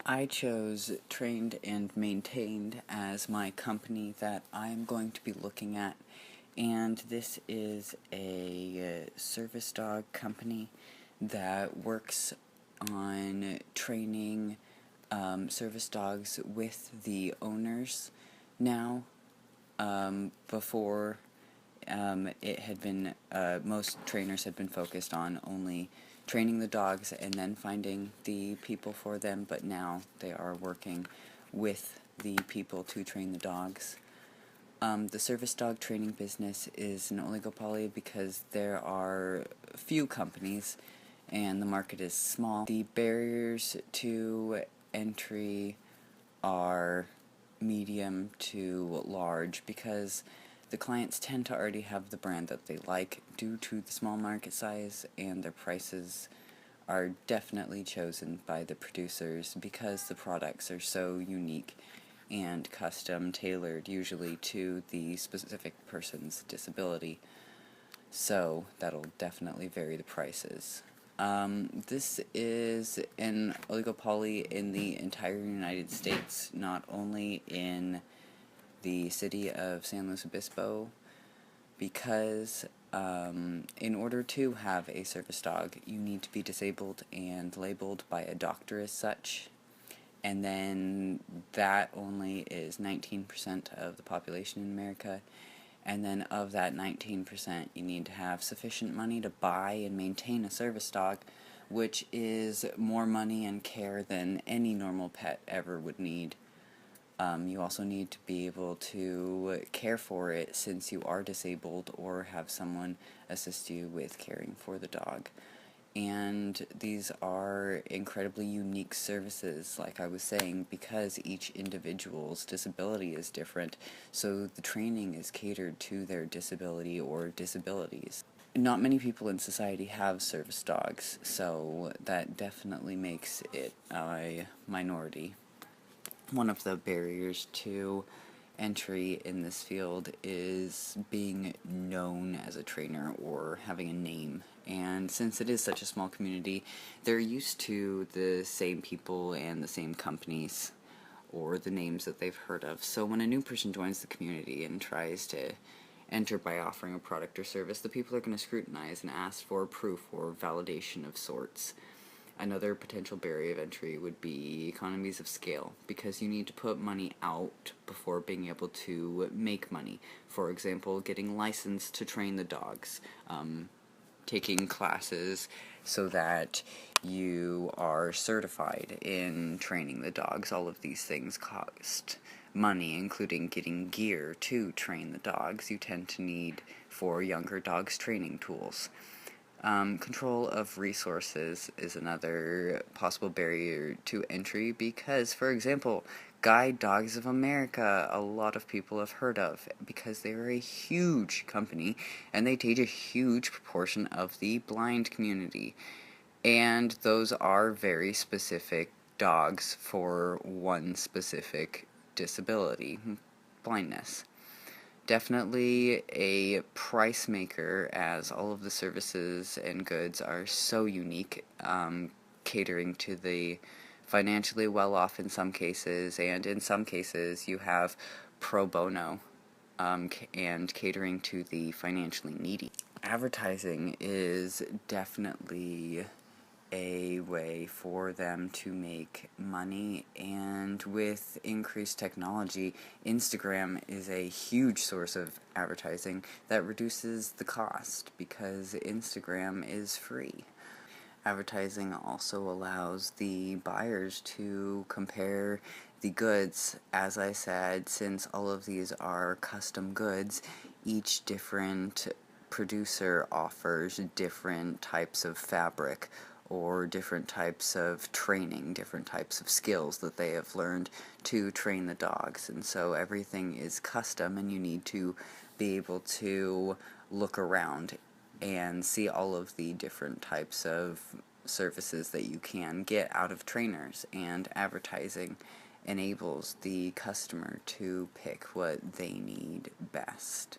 I chose Trained and Maintained as my company that I'm going to be looking at, and this is a service dog company that works on training service dogs with the owners now. Before it had been, most trainers had been focused on only training the dogs and then finding the people for them, but now they are working with the people to train the dogs. The service dog training business is an oligopoly because there are few companies and the market is small. The barriers to entry are medium to large because the clients tend to already have the brand that they like due to the small market size, and their prices are definitely chosen by the producers because the products are so unique and custom tailored usually to the specific person's disability. So that'll definitely vary the prices. This is an oligopoly in the entire United States, not only in the city of San Luis Obispo, because in order to have a service dog, you need to be disabled and labeled by a doctor as such, and then that only is 19% of the population in America. And then of that 19%, you need to have sufficient money to buy and maintain a service dog, which is more money and care than any normal pet ever would need. You also need to be able to care for it since you are disabled or have someone assist you with caring for the dog. And these are incredibly unique services, like I was saying, because each individual's disability is different, so the training is catered to their disability or disabilities. Not many people in society have service dogs, so that definitely makes it a minority. One of the barriers to entry in this field is being known as a trainer or having a name. And since it is such a small community, they're used to the same people and the same companies or the names that they've heard of. So when a new person joins the community and tries to enter by offering a product or service, the people are going to scrutinize and ask for proof or validation of sorts. Another potential barrier of entry would be economies of scale, because you need to put money out before being able to make money. For example, getting licensed to train the dogs, taking classes so that you are certified in training the dogs. All of these things cost money, including getting gear to train the dogs. You tend to need for younger dogs training tools. Control of resources is another possible barrier to entry because, for example, Guide Dogs of America, a lot of people have heard of because they are a huge company and they take a huge proportion of the blind community. And those are very specific dogs for one specific disability, blindness. Definitely a price maker, as all of the services and goods are so unique, catering to the financially well-off in some cases, and in some cases you have pro bono, and catering to the financially needy. Advertising is definitely a way for them to make money, and with increased technology, Instagram is a huge source of advertising that reduces the cost because Instagram is free. Advertising also allows the buyers to compare the goods. As I said, since all of these are custom goods, each different producer offers different types of fabric or different types of training, different types of skills that they have learned to train the dogs. And so everything is custom, and you need to be able to look around and see all of the different types of services that you can get out of trainers, and advertising enables the customer to pick what they need best.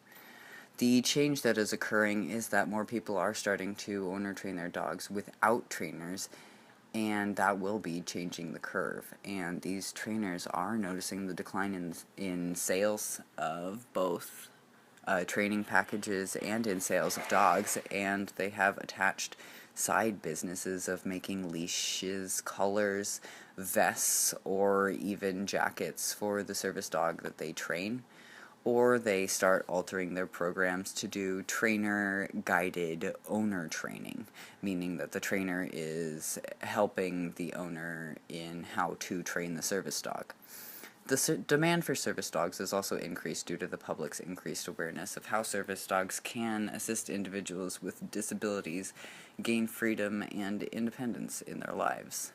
The change that is occurring is that more people are starting to owner train their dogs without trainers, and that will be changing the curve. And these trainers are noticing the decline in sales of both training packages and in sales of dogs, and they have attached side businesses of making leashes, collars, vests, or even jackets for the service dog that they train. Or they start altering their programs to do trainer-guided owner training, meaning that the trainer is helping the owner in how to train the service dog. The demand for service dogs has also increased due to the public's increased awareness of how service dogs can assist individuals with disabilities gain freedom and independence in their lives.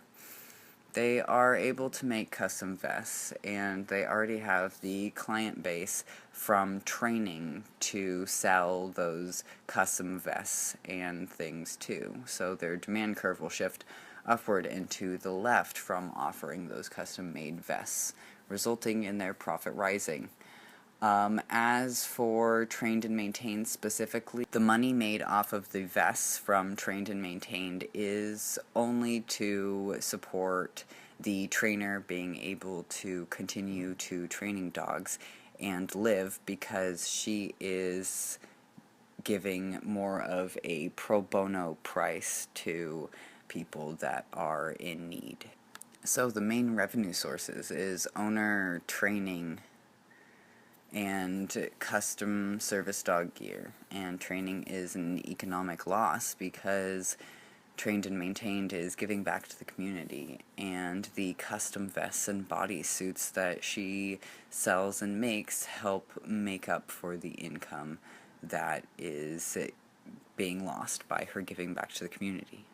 They are able to make custom vests, and they already have the client base from training to sell those custom vests and things too. So their demand curve will shift upward and to the left from offering those custom-made vests, resulting in their profit rising. As for Trained and Maintained specifically, the money made off of the vests from Trained and Maintained is only to support the trainer being able to continue to training dogs and live, because she is giving more of a pro bono price to people that are in need. So the main revenue sources is owner training and custom service dog gear, and training is an economic loss because Trained and Maintained is giving back to the community, and the custom vests and bodysuits that she sells and makes help make up for the income that is being lost by her giving back to the community.